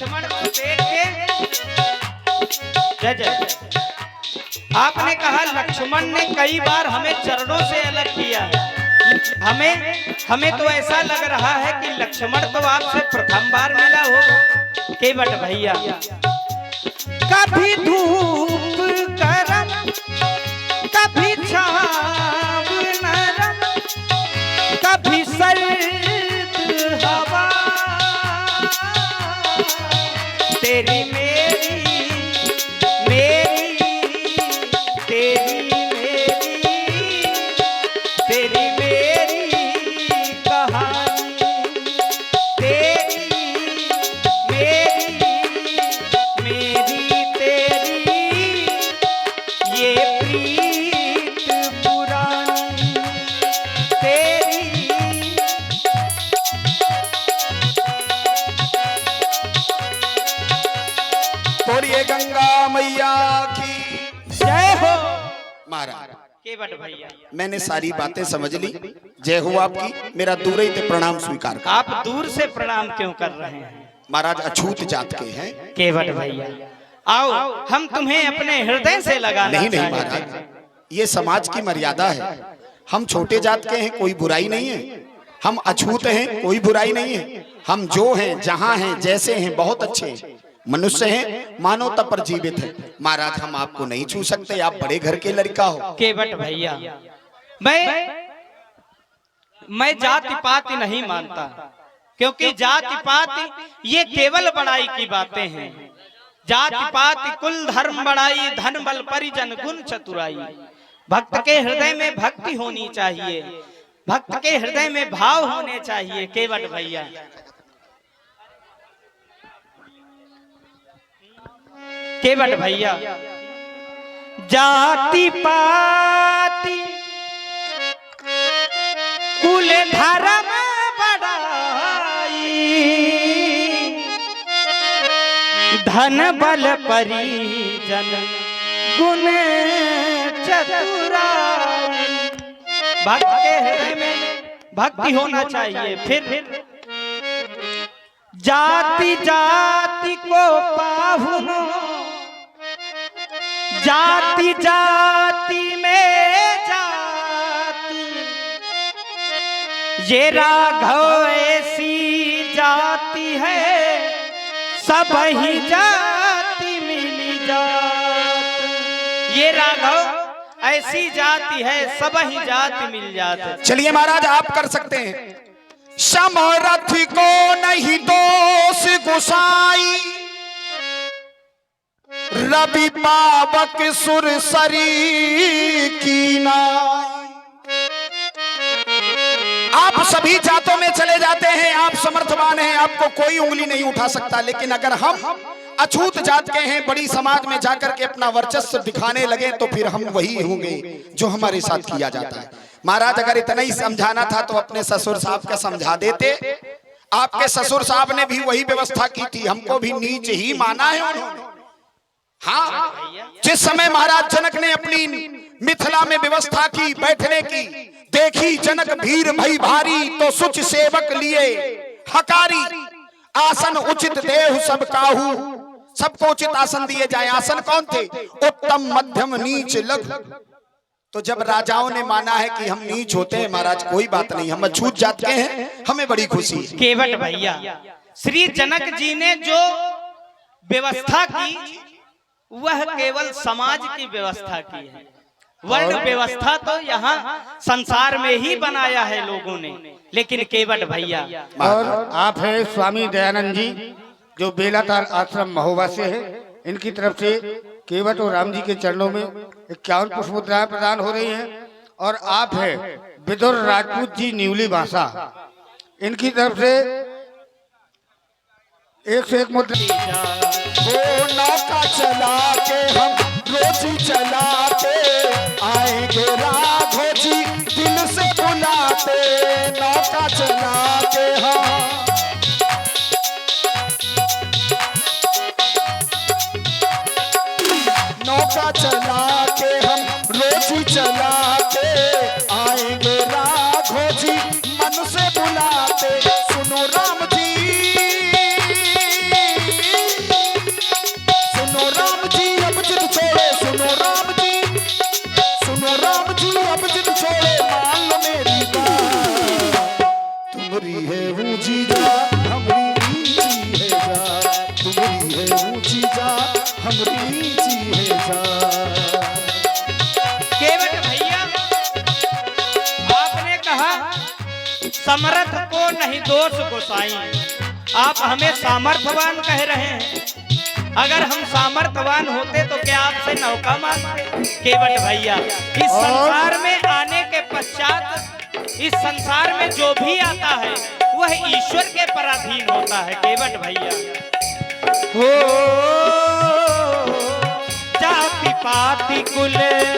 लक्ष्मण को देख के जय जय। आपने कहा लक्ष्मण ने कई बार हमें चरणों से अलग किया। हमें तो ऐसा लग रहा है कि लक्ष्मण तो आपसे प्रथम बार मिला हो केवट भैया। कभी धूप गरम कभी छाव नरम कभी सर्द हवा तेरी मेरी गंगा मैया की जय हो। महाराज केवट भैया मैंने सारी बातें समझ ली। जय हो आपकी। मेरा दूर ही प्रणाम स्वीकार कर। आप दूर से प्रणाम क्यों कर रहे हैं? महाराज अछूत जात के हैं। केवट भैया आओ हम तुम्हें अपने हृदय से लगाना नहीं नहीं महाराज, ये समाज की मर्यादा है। हम छोटे जात के हैं, कोई बुराई नहीं है। हम अछूत हैं, कोई बुराई नहीं है। हम जो हैं, जहां हैं, जैसे हैं, बहुत अच्छे हैं, मनुष्य हैं, मानवता पर जीवित है। महाराज हम आपको नहीं छू सकते, आप बड़े घर के लड़का हो। केवट भैया मैं जाति पाति नहीं मानता, क्योंकि जाति पाति ये केवल बड़ाई की बातें हैं। जाति पाति कुल धर्म बड़ाई धन बल परिजन गुण चतुराई। भक्त के हृदय में भक्ति होनी चाहिए, भक्त के हृदय में भाव होने चाहिए। केवट भैया केवट भैया जाति पाति कुल धर्म बड़ाई धन बल परिजन गुण चतुराई। भक्त के हृदय में भक्ति होना चाहिए। फिर जाति जाति को पाहुनो जाति जाति में जाति ये राघव ऐसी जाति है सब ही जाति मिली जात। ये राघव ऐसी जाति है सब ही जाति मिल जाते। चलिए महाराज आप कर सकते हैं। समरथ को नहीं दोष गुसाई रवि पावक सुरसरी की नाई। आप सभी जातों में चले जाते हैं, आप समर्थवान हैं, आपको कोई उंगली नहीं उठा सकता। लेकिन अगर हम अछूत जात के हैं, बड़ी समाज में जाकर के अपना वर्चस्व दिखाने लगे तो फिर हम वही होंगे जो हमारे साथ किया जाता है। महाराज अगर इतना ही समझाना था तो अपने ससुर साहब का समझा देते। आपके ससुर साहब ने भी वही व्यवस्था की थी, हमको भी नीच ही माना है उन्होंने। हाँ, जिस समय महाराज जनक ने अपनी मिथिला में व्यवस्था की बैठने की, देखी जनक भीड़ भई भारी तो सुच सेवक लिए हकारी। आसन उचित देहु सब काहू, सबको उचित आसन दिए जाए। आसन कौन थे? उत्तम मध्यम नीच लघु। तो जब राजाओं ने माना है कि हम नीच होते हैं, महाराज कोई बात नहीं, हम अछूत जात के हैं, हमें बड़ी खुशी है। केवट भैया श्री जनक जी ने जो व्यवस्था की वह केवल समाज की व्यवस्था की है। वर्ण व्यवस्था तो यहाँ संसार में ही बनाया है लोगों ने। लेकिन केवट भैया और आप है स्वामी दयानंद जी जो बेलाताल आश्रम महोबा से है, इनकी तरफ से केवट और राम जी के चरणों में 51 पुष्प मुद्राएं प्रदान हो रही हैं। और आप है विदुर राजपूत जी न्यूली भाषा, इनकी तरफ से 101 मुद्रा। वो नौका चला के हम रोज चलाते आएंगे राघो जी दिल से बुलाते। नौका चला के हम नौका चला के हम रोज चलाते आएंगे राघो जी मन से बुलाते। सुनो राम जी निर्दोष गोसाई। आप हमें सामर्थ्यवान कह रहे हैं, अगर हम सामर्थ्यवान होते तो क्या आपसे नौका मांगते? केवट भैया, इस संसार में आने के पश्चात इस संसार में जो भी आता है वह ईश्वर के पराधीन होता है केवट भैया। हो जाति पाति कुल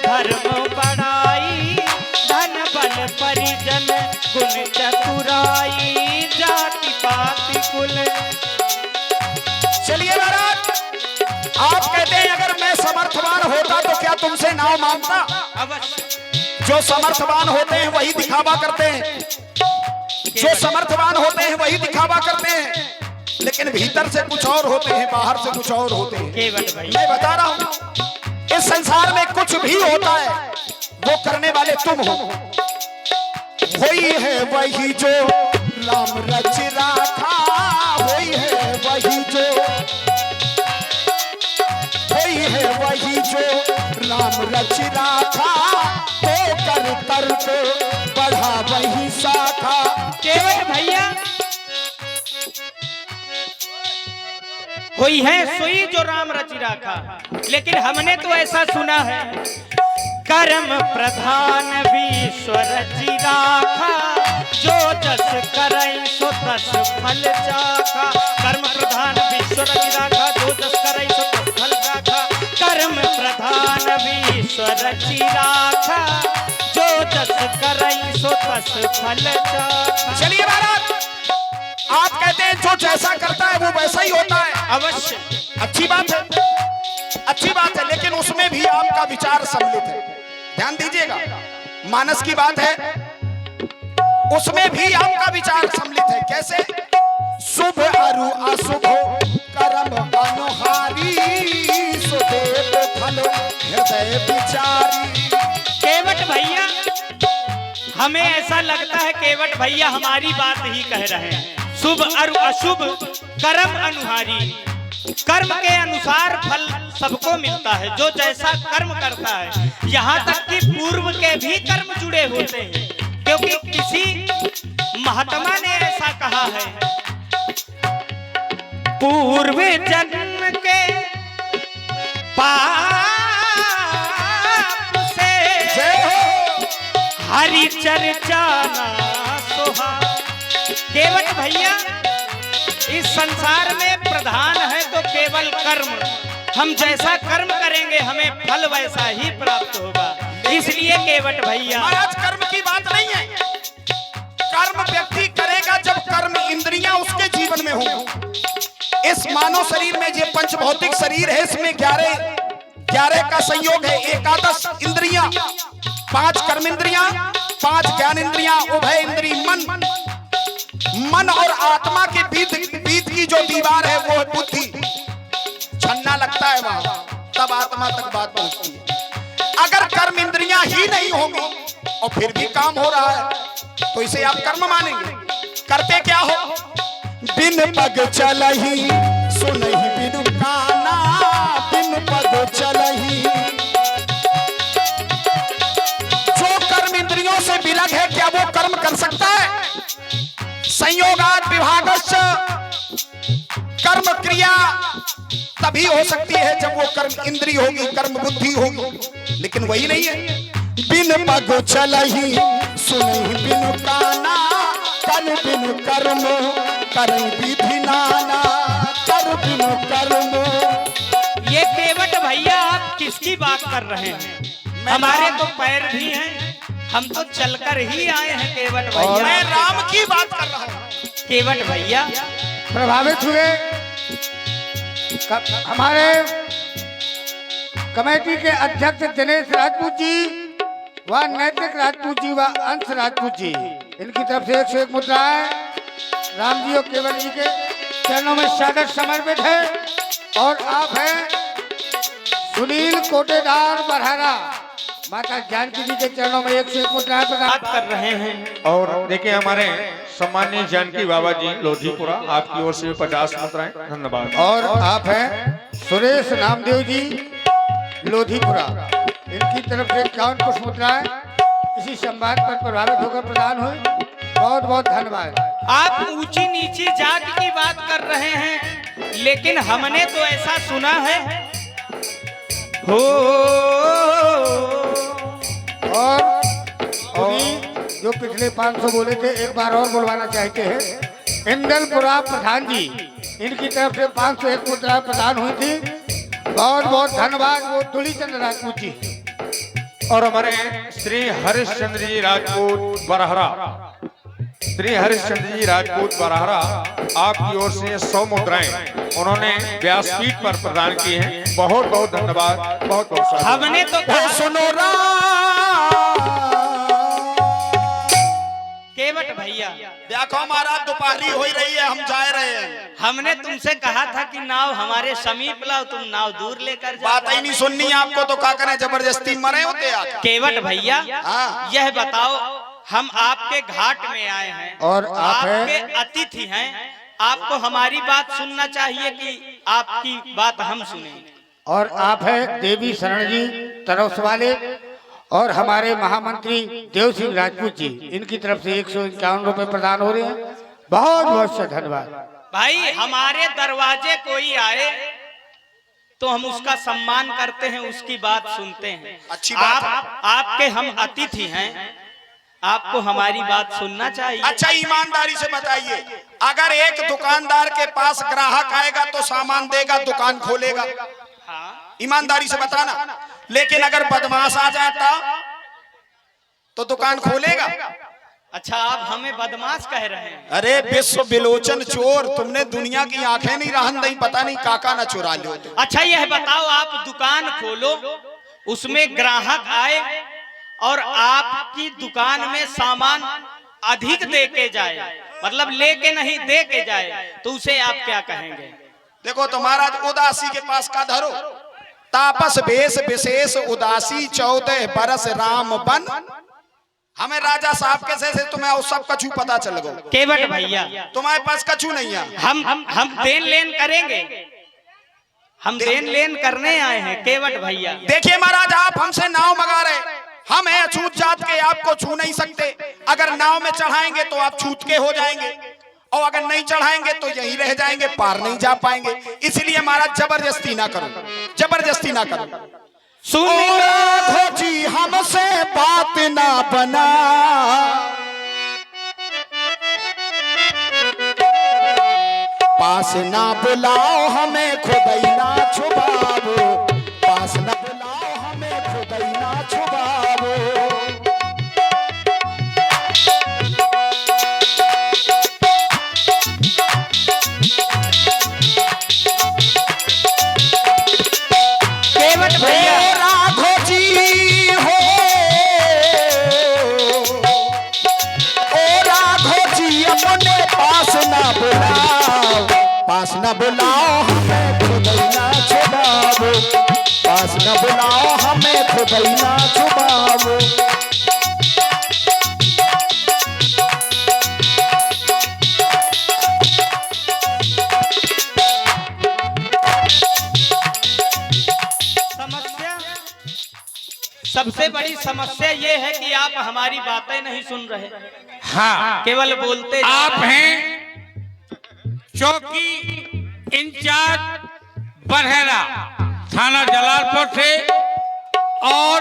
धर्म बड़ाई, धन बल परिजन गुण चतुराई। जाति पाति कुल। चलिए महाराज, आप कहते हैं अगर मैं समर्थवान होता तो क्या तुमसे नाव मांगता? अवश्य। जो समर्थवान होते हैं वही दिखावा करते हैं, जो समर्थवान होते हैं वही दिखावा करते हैं, लेकिन भीतर से कुछ और होते हैं, बाहर से कुछ और होते हैं। केवट भाई, मैं बता रहा हूं, इस संसार में कुछ भी होता है वो करने वाले तुम हो। वही है वही जो राम रच राखा, वही है वही जो, वही है वही जो राम रच राखा, तो कर तर्क बढ़ा वही शाखा। केवट भैया, कोई है सोई जो राम रचि राखा, लेकिन हमने तो ऐसा सुना है कर्म प्रधान विश्व रचि राखा, जो जस करई सो तस फल चाखा। कर्म प्रधान विश्व रचि राखा, जो जस करई सो तस फल चाखा। कर्म प्रधान विश्व रचि राखा, जो जस करई सो तस फल चाखा। चलिए महाराज, आप कहते हैं जो जैसा करता है वो वैसा ही होता है। अवश्य, अच्छी बात है, अच्छी बात है, लेकिन उसमें भी आपका विचार सम्मिलित है। ध्यान दीजिएगा, मानस की बात है, उसमें भी आपका विचार सम्मिलित है। कैसे? शुभ अरु अशुभ कर्म अनुहारी, सुदेव फल हृदय विचारी। केवट भैया, हमें ऐसा लगता है केवट भैया हमारी बात ही कह रहे हैं। शुभ और अशुभ कर्म अनुहारी, कर्म के अनुसार फल सबको मिलता है, जो जैसा कर्म करता है। यहाँ तक कि पूर्व के भी कर्म जुड़े होते हैं, क्योंकि किसी महात्मा ने ऐसा कहा है, पूर्व जन्म के पाप से हरि चर्चा ना सोहा। केवट भैया, इस संसार में प्रधान है तो केवल कर्म। हम जैसा कर्म करेंगे हमें फल वैसा ही प्राप्त होगा। इसलिए केवट भैया, महाराज कर्म की बात नहीं है, कर्म व्यक्ति करेगा जब कर्म इंद्रियां उसके जीवन में होंगी। इस मानव शरीर में ये पंचभौतिक शरीर है, इसमें 11 का संयोग है, एकादश इंद्रियां, 5 कर्म इंद्रियां, 5 ज्ञान इंद्रियां, उभय इंद्री मन और आत्मा के बीच की जो दीवार है वो है बुद्धि। छन्ना लगता है वहां, तब आत्मा तक बात पहुंचती है। अगर कर्म इंद्रियां ही नहीं होंगी और फिर भी काम हो रहा है तो इसे आप कर्म मानेंगे। करते क्या हो? बिन पग चलही सुनहि बिनु काना, बिन पग चलही। जो कर्म इंद्रियों से विलग है, क्या वो कर्म कर सकता है? संयोगात विभागश्च, कर्म क्रिया तभी हो सकती है जब वो कर्म इंद्री होगी, कर्म बुद्धि होगी, लेकिन वही नहीं है। बिन पग चलही सुनहि बिनु काना, कर बिनु कर्म करई विधि नाना, कर बिनु कर्म। ये केवट भैया आप किसकी बात कर रहे हैं? हमारे तो पैर भी हैं, हम तो चलकर ही आए हैं केवट भैया। मैं राम की बात कर रहा हूँ। केवट भैया प्रभावित हुए हमारे कमेटी के अध्यक्ष दिनेश राजपूत जी व नैतिक राजपूत जी व अंश राजपूत जी, इनकी तरफ से 101 मुद्राएं राम जी और केवट जी के चरणों में स्वागत समर्पित है। और आप हैं सुनील कोटेदार बरहरा, माता जानकी जी के चरणों में 101 मुद्राएं प्रदान कर रहे हैं। और देखिए हमारे सम्मानीय जानकी बाबा जी लोधीपुरा, आपकी ओर से 50 मुद्राएं, धन्यवाद। और आप हैं सुरेश नामदेव जी लोधीपुरा, इनकी तरफ से 51 पुष्प मुद्राएं इसी संवाद पर प्रभावित होकर प्रदान हुई। बहुत बहुत धन्यवाद। आप ऊंची नीची जात की बात कर रहे हैं, लेकिन हमने तो ऐसा सुना है हो। और जो पिछले 500 बोले थे एक बार और बुलवाना चाहते हैं। इंदलपुरा प्रधान जी, इनकी तरफ से 501 मुद्रा प्रदान हुई थी। बहुत बहुत धन्यवाद वो तुलीचंद राजपूत जी। और हमारे श्री हरिश्चंद्र जी राजपूत बरहरा, श्री हरिश्चंद्र जी राजपूत बरहरा, आपकी ओर से 100 मुद्राएं उन्होंने व्यासपीठ पर प्रदान की हैं। बहुत बहुत धन्यवाद, बहुत बहुत। हमने तो कहा सुनो केवट भैया, देखो महाराज दोपहरी हो ही रही है, हम जा रहे हैं। हमने तुमसे कहा था कि नाव हमारे समीप लाओ, तुम नाव दूर लेकर जाओ। बात ही नहीं सुननी आपको तो क्या करें, जबरदस्ती मरे होते आप। केवट भैया, हाँ। यह बताओ, हम आपके घाट में आए हैं और आप आपके अतिथि हैं, आपको हमारी बात सुनना चाहिए कि आपकी बात हम सुने। और आप है देवी शरण जी तरफ वाले और हमारे महामंत्री देव सिंह राजपूत जी, इनकी तरफ से 151 रुपए प्रदान हो रहे हैं। बहुत बहुत से धन्यवाद। भाई, हमारे दरवाजे कोई आए तो हम उसका सम्मान करते हैं, उसकी बात सुनते हैं। अच्छी बात है। आपके हम अतिथि हैं, आपको हमारी बात सुनना चाहिए। अच्छा, ईमानदारी से बताइए, अगर एक दुकानदार के पास ग्राहक आएगा तो सामान देगा, दुकान खोलेगा? हाँ। ईमानदारी से बताना। लेकिन अगर बदमाश आ जाता तो दुकान खोलेगा? अच्छा, आप हमें बदमाश कह रहे हैं? अरे विश्व विलोचन चोर, तुमने दुनिया की आंखें नहीं रहन नहीं, पता नहीं काका ना चुरा लो। अच्छा, यह बताओ, आप दुकान खोलो, उसमें ग्राहक आए और आपकी दुकान में सामान अधिक दे के जाए, मतलब लेके नहीं दे के जाए, तो उसे आप क्या कहेंगे? देखो तो महाराज, उदासी के पास का धरो, तापस भेष विशेष उदासी 14 बरस राम बन। हमें राजा साहब कैसे से तुम्हें और सब कछु पता चल गो। केवट भैया, तुम्हारे पास कछु नहीं है। हम देन लेन करेंगे, हम देन लेन करने आए हैं केवट भैया। देखिए महाराज, आप हमसे नाव मंगा रहे, हम हैं अछूत जात के, आपको छू नहीं सकते। अगर नाव में चढ़ाएंगे तो आप छूत के हो जाएंगे, और अगर नहीं चढ़ाएंगे तो यहीं रह जाएंगे, पार नहीं जा पाएंगे। इसलिए महाराज जबरदस्ती ना करो, जबरदस्ती ना करो। सुन जी हमसे बात ना बना, पास ना बुलाओ हमें खुदाई ना छुपाओ, पास ना बुलाओ हमें खुदाई ना छुपाओ। केवट भैया, राघो जी हो, ओ राघो जी अपने पास ना बुलाओ, पास ना बुलाओ हमें खुदाई ना छुपाओ, पास ना बुलाओ हमें खुदाई ना छुपाओ। सबसे बड़ी समस्या ये है कि आप हमारी बातें नहीं सुन रहे, हाँ, केवल बोलते जा आप रहे हैं चौकी इंचार्ज बरहरा थाना जलालपुर से, और